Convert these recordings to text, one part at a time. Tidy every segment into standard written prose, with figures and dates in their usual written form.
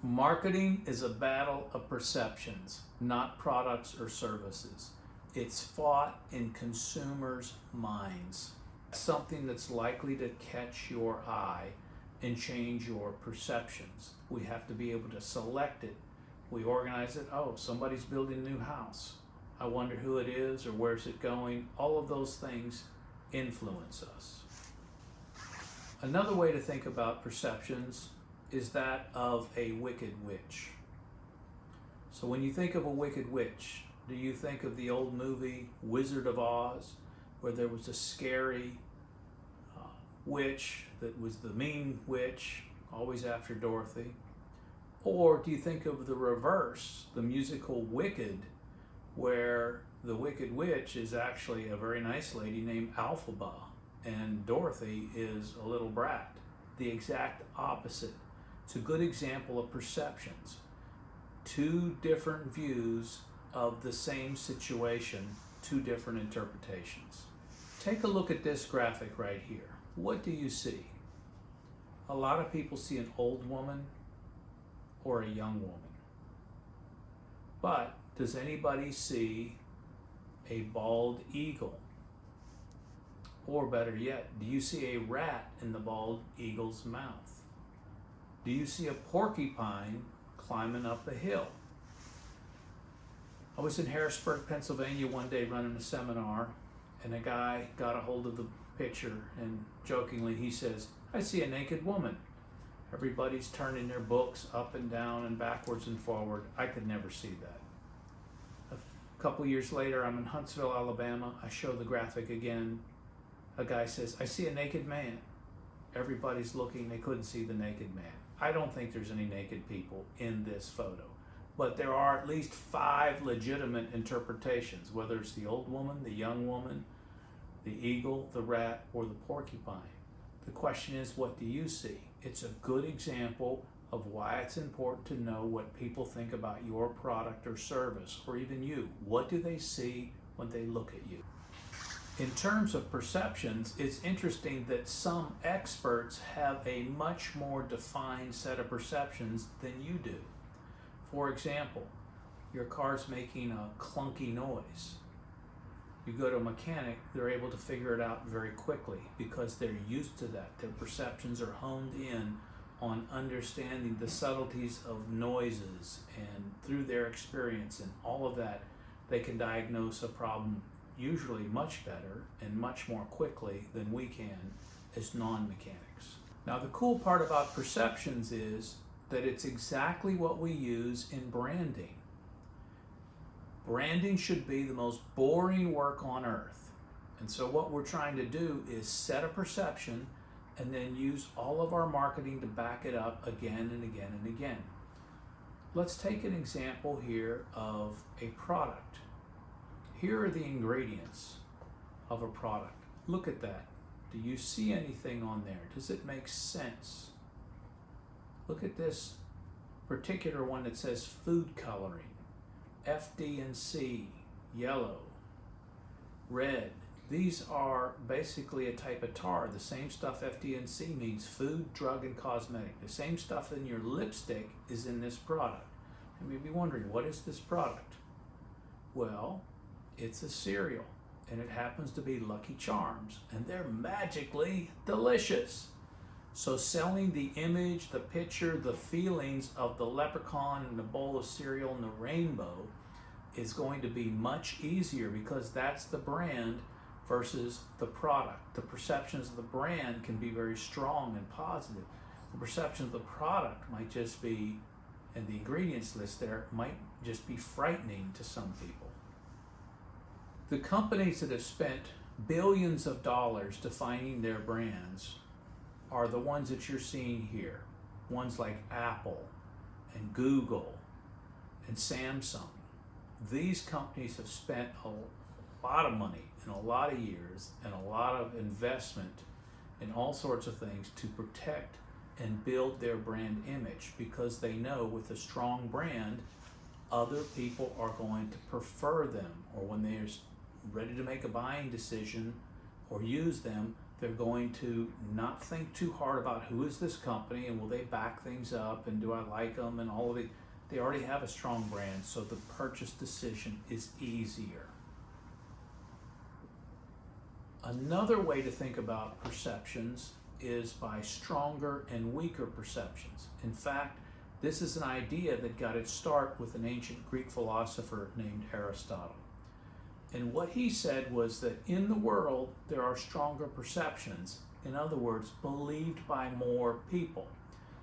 Marketing is a battle of perceptions, not products or services. It's fought in consumers' minds. Something that's likely to catch your eye and change your perceptions. We have to be able to select it. We organize it. Oh, somebody's building a new house. I wonder who it is or where's it going. All of those things influence us. Another way to think about perceptions is that of a wicked witch. So when you think of a wicked witch, do you think of the old movie Wizard of Oz, where there was a scary witch that was the mean witch, always after Dorothy? Or do you think of the reverse, the musical Wicked, where the wicked witch is actually a very nice lady named Alphaba, and Dorothy is a little brat? The exact opposite. It's a good example of perceptions. Two different views of the same situation, two different interpretations. Take a look at this graphic right here. What do you see? A lot of people see an old woman or a young woman. But does anybody see a bald eagle? Or better yet, do you see a rat in the bald eagle's mouth? Do you see a porcupine climbing up a hill? I was in Harrisburg, Pennsylvania one day running a seminar, and a guy got a hold of the picture and jokingly he says, "I see a naked woman." Everybody's turning their books up and down and backwards and forward. I could never see that. A couple years later, I'm in Huntsville, Alabama. I show the graphic again. A guy says, "I see a naked man." Everybody's looking, they couldn't see the naked man. I don't think there's any naked people in this photo, but there are at least 5 legitimate interpretations, whether it's the old woman, the young woman, the eagle, the rat, or the porcupine. The question is, what do you see? It's a good example of why it's important to know what people think about your product or service, or even you. What do they see when they look at you? In terms of perceptions, it's interesting that some experts have a much more defined set of perceptions than you do. For example, your car's making a clunky noise. You go to a mechanic, they're able to figure it out very quickly because they're used to that. Their perceptions are honed in on understanding the subtleties of noises, and through their experience and all of that, they can diagnose a problem usually much better and much more quickly than we can as non-mechanics. Now, the cool part about perceptions is that it's exactly what we use in branding. Branding should be the most boring work on earth. And so what we're trying to do is set a perception and then use all of our marketing to back it up again and again and again. Let's take an example here of a product. Here are the ingredients of a product. Look at that. Do you see anything on there? Does it make sense? Look at this particular one that says food coloring. FD&C, yellow, red. These are basically a type of tar. The same stuff FD&C means food, drug, and cosmetic. The same stuff in your lipstick is in this product. You may be wondering, what is this product? Well, it's a cereal, and it happens to be Lucky Charms, and they're magically delicious. So selling the image, the picture, the feelings of the leprechaun and the bowl of cereal and the rainbow is going to be much easier because that's the brand versus the product. The perceptions of the brand can be very strong and positive. The perception of the product might just be, and the ingredients list there, might just be frightening to some people. The companies that have spent billions of dollars defining their brands are the ones that you're seeing here. Ones like Apple and Google and Samsung. These companies have spent a lot of money and a lot of years and a lot of investment in all sorts of things to protect and build their brand image, because they know with a strong brand, other people are going to prefer them, or when they're ready to make a buying decision or use them, They're going to not think too hard about who is this company and will they back things up and do I like them and all of it. They already have a strong brand, so the purchase decision is easier. Another way to think about perceptions is by stronger and weaker perceptions. In fact, this is an idea that got its start with an ancient Greek philosopher named Aristotle. And what he said was that in the world there are stronger perceptions, in other words, believed by more people.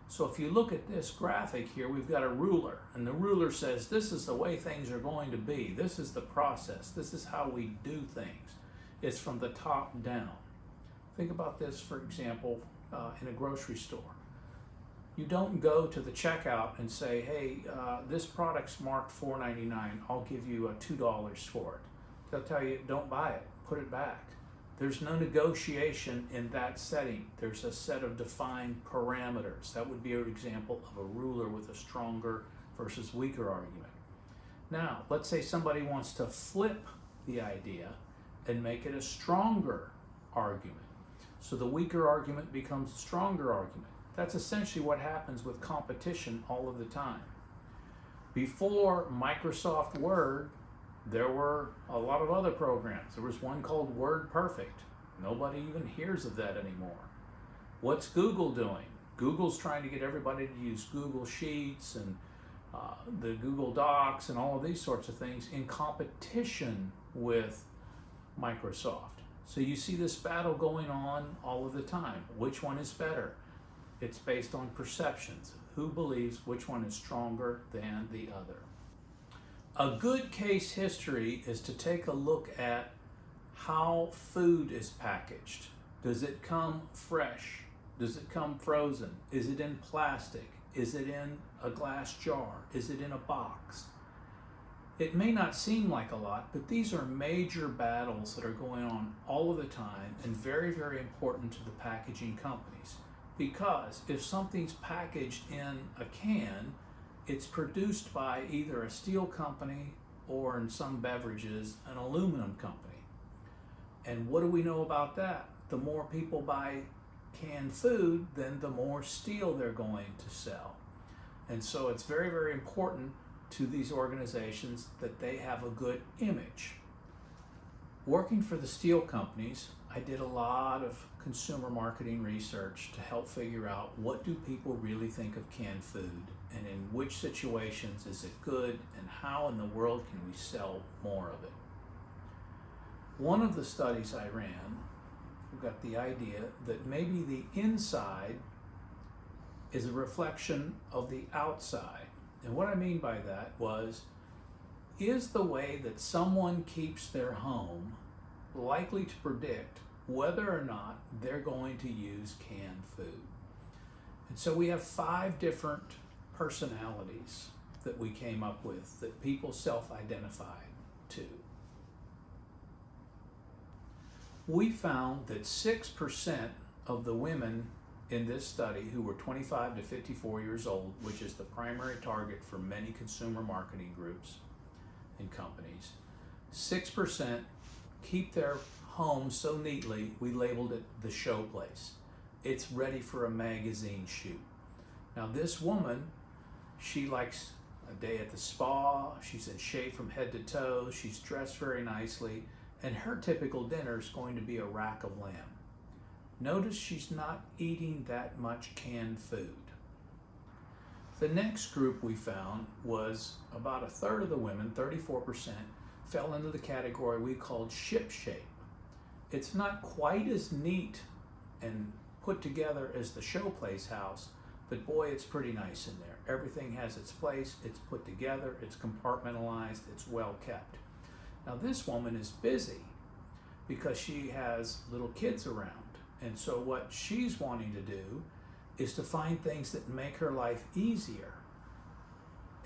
So if you look at this graphic here, we've got a ruler, and the ruler says this is the way things are going to be. This is the process. This is how we do things. It's from the top down. Think about this, for example, in a grocery store. You don't go to the checkout and say, hey, this product's marked $4.99. I'll give you $2 for it. They'll tell you, don't buy it, put it back. There's no negotiation in that setting. There's a set of defined parameters. That would be an example of a ruler with a stronger versus weaker argument. Now, let's say somebody wants to flip the idea and make it a stronger argument. So the weaker argument becomes a stronger argument. That's essentially what happens with competition all of the time. Before Microsoft Word, there were a lot of other programs. There was one called WordPerfect. Nobody even hears of that anymore. What's Google doing? Google's trying to get everybody to use Google Sheets and the Google Docs and all of these sorts of things in competition with Microsoft. So you see this battle going on all of the time. Which one is better? It's based on perceptions. Who believes which one is stronger than the other? A good case history is to take a look at how food is packaged. Does it come fresh? Does it come frozen? Is it in plastic? Is it in a glass jar? Is it in a box? It may not seem like a lot, but these are major battles that are going on all of the time and very, very important to the packaging companies. Because if something's packaged in a can, it's produced by either a steel company or, in some beverages, an aluminum company. And what do we know about that? The more people buy canned food, then the more steel they're going to sell. And so it's very, very important to these organizations that they have a good image. Working for the steel companies, I did a lot of consumer marketing research to help figure out what do people really think of canned food and in which situations is it good and how in the world can we sell more of it. One of the studies I ran got the idea that maybe the inside is a reflection of the outside. And what I mean by that was, is the way that someone keeps their home likely to predict whether or not they're going to use canned food? And so we have 5 different personalities that we came up with that people self-identify to. We found that 6% of the women in this study who were 25 to 54 years old, which is the primary target for many consumer marketing groups and companies, 6% keep their home so neatly, we labeled it the show place. It's ready for a magazine shoot. Now this woman, she likes a day at the spa, she's in shape from head to toe, she's dressed very nicely, and her typical dinner is going to be a rack of lamb. Notice she's not eating that much canned food. The next group we found was about a third of the women, 34%, fell into the category we called ship shape. It's not quite as neat and put together as the showplace house, but boy, it's pretty nice in there. Everything has its place, it's put together, it's compartmentalized, it's well kept. Now this woman is busy because she has little kids around. And so what she's wanting to do is to find things that make her life easier.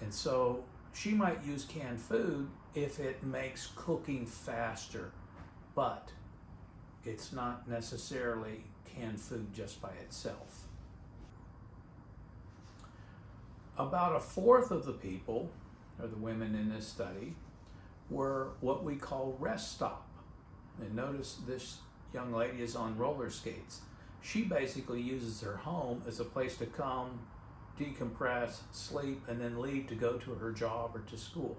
And so she might use canned food if it makes cooking faster, but it's not necessarily canned food just by itself. About a fourth of the people, or the women in this study, were what we call rest stop. And notice this young lady is on roller skates. She basically uses her home as a place to come, decompress, sleep, and then leave to go to her job or to school.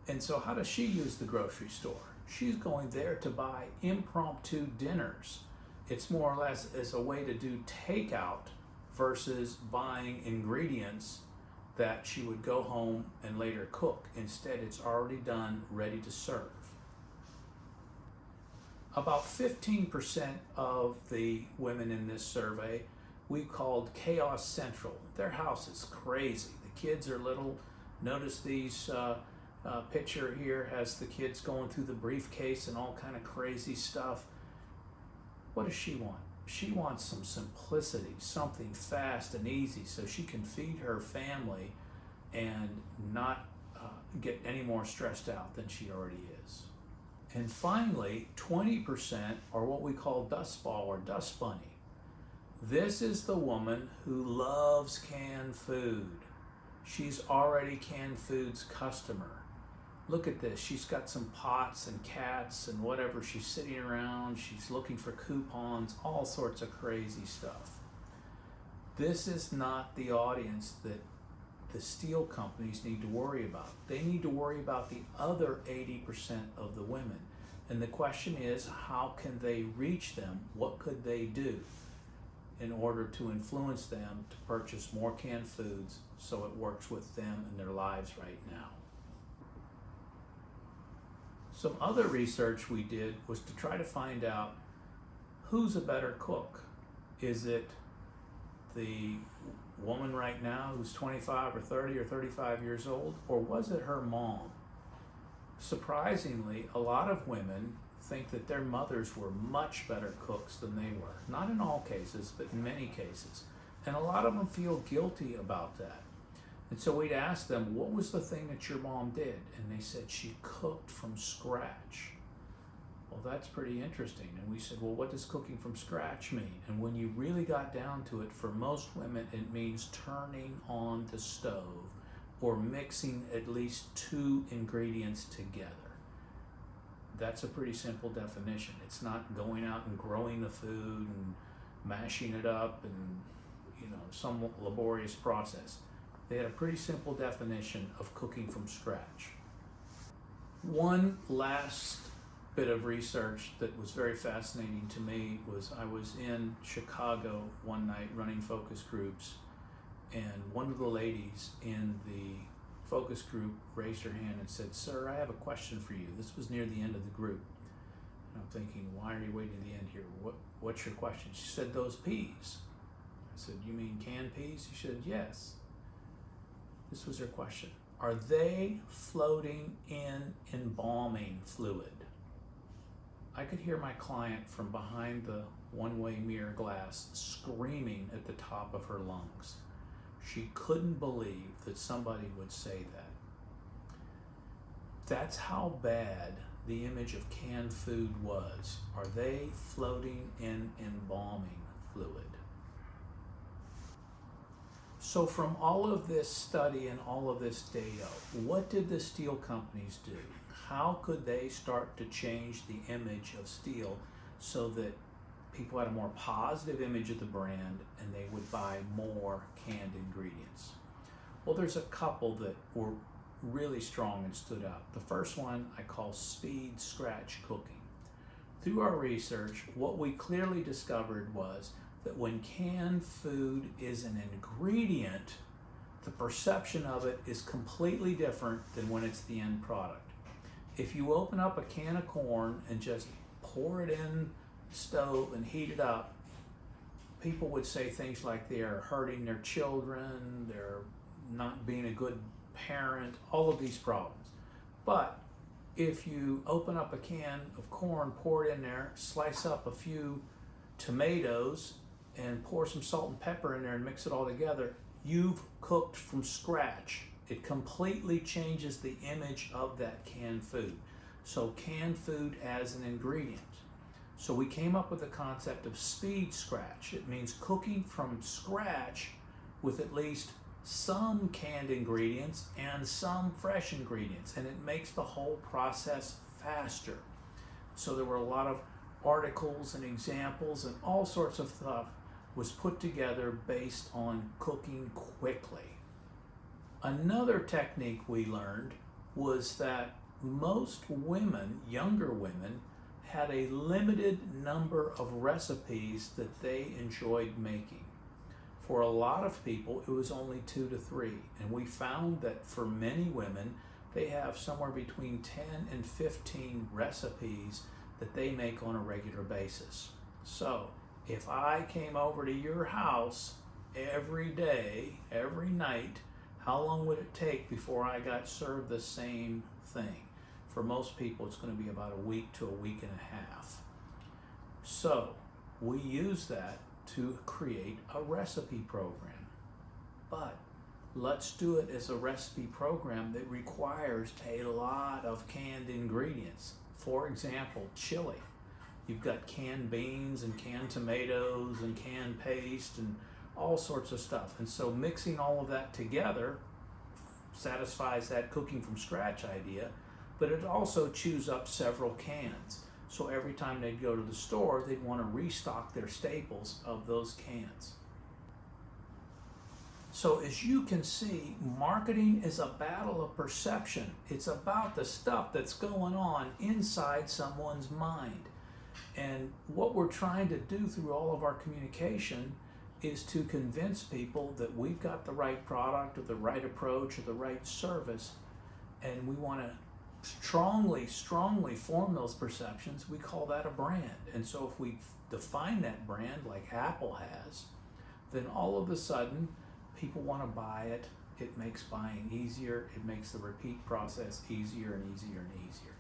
And so how does she use the grocery store? She's going there to buy impromptu dinners. It's more or less as a way to do takeout versus buying ingredients that she would go home and later cook. Instead, it's already done, ready to serve. About 15% of the women in this survey we called chaos central. Their house is crazy. The kids are little. Notice these picture here has the kids going through the briefcase and all kind of crazy stuff. What does she want? She wants some simplicity, something fast and easy so she can feed her family and not get any more stressed out than she already is. And finally, 20% are what we call dust ball or dust bunny. This is the woman who loves canned food. She's already canned food's customer. Look at this. She's got some pots and cats and whatever. She's sitting around. She's looking for coupons, all sorts of crazy stuff. This is not the audience that the steel companies need to worry about. They need to worry about the other 80% of the women. And the question is, how can they reach them? What could they do in order to influence them to purchase more canned foods so it works with them and their lives right now? Some other research we did was to try to find out who's a better cook. Is it the woman right now who's 25 or 30 or 35 years old, or was it her mom? Surprisingly, a lot of women think that their mothers were much better cooks than they were. Not in all cases, but in many cases. And a lot of them feel guilty about that. And so we'd ask them, what was the thing that your mom did? And they said she cooked from scratch. Well, that's pretty interesting. And we said, well, what does cooking from scratch mean? And when you really got down to it, for most women, it means turning on the stove or mixing at least 2 ingredients together. That's a pretty simple definition. It's not going out and growing the food and mashing it up and, some laborious process. They had a pretty simple definition of cooking from scratch. One last bit of research that was very fascinating to me was I was in Chicago one night running focus groups, and one of the ladies in the focus group raised her hand and said, "Sir, I have a question for you." This was near the end of the group. And I'm thinking, why are you waiting to the end here? What's your question? She said, "Those peas." I said, "You mean canned peas?" She said, "Yes." This was her question. Are they floating in embalming fluid? I could hear my client from behind the one-way mirror glass screaming at the top of her lungs. She couldn't believe that somebody would say that. That's how bad the image of canned food was. Are they floating in embalming fluid? So from all of this study and all of this data, what did the steel companies do? How could they start to change the image of steel so that people had a more positive image of the brand and they would buy more canned ingredients? Well, there's a couple that were really strong and stood out. The first one I call speed scratch cooking. Through our research, what we clearly discovered was that when canned food is an ingredient, the perception of it is completely different than when it's the end product. If you open up a can of corn and just pour it in the stove and heat it up, people would say things like they're hurting their children, they're not being a good parent, all of these problems. But if you open up a can of corn, pour it in there, slice up a few tomatoes, and pour some salt and pepper in there and mix it all together, you've cooked from scratch. It completely changes the image of that canned food. So canned food as an ingredient. So we came up with the concept of speed scratch. It means cooking from scratch with at least some canned ingredients and some fresh ingredients, and it makes the whole process faster. So there were a lot of articles and examples and all sorts of stuff was put together based on cooking quickly. Another technique we learned was that most women, younger women, had a limited number of recipes that they enjoyed making. For a lot of people, it was only 2 to 3, and we found that for many women, they have somewhere between 10 and 15 recipes that they make on a regular basis. So, if I came over to your house every day, every night, how long would it take before I got served the same thing? For most people, it's going to be about a week to a week and a half. So, we use that to create a recipe program. But let's do it as a recipe program that requires a lot of canned ingredients. For example, chili. You've got canned beans and canned tomatoes and canned paste and all sorts of stuff. And so mixing all of that together satisfies that cooking from scratch idea, but it also chews up several cans. So every time they'd go to the store, they'd want to restock their staples of those cans. So as you can see, marketing is a battle of perception. It's about the stuff that's going on inside someone's mind. And what we're trying to do through all of our communication is to convince people that we've got the right product or the right approach or the right service, and we want to strongly form those perceptions. We call that a brand. And so if we define that brand like Apple has, then all of a sudden people want to buy it. It makes buying easier. It makes the repeat process easier and easier and easier.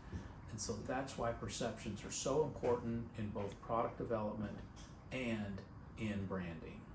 And so that's why perceptions are so important in both product development and in branding.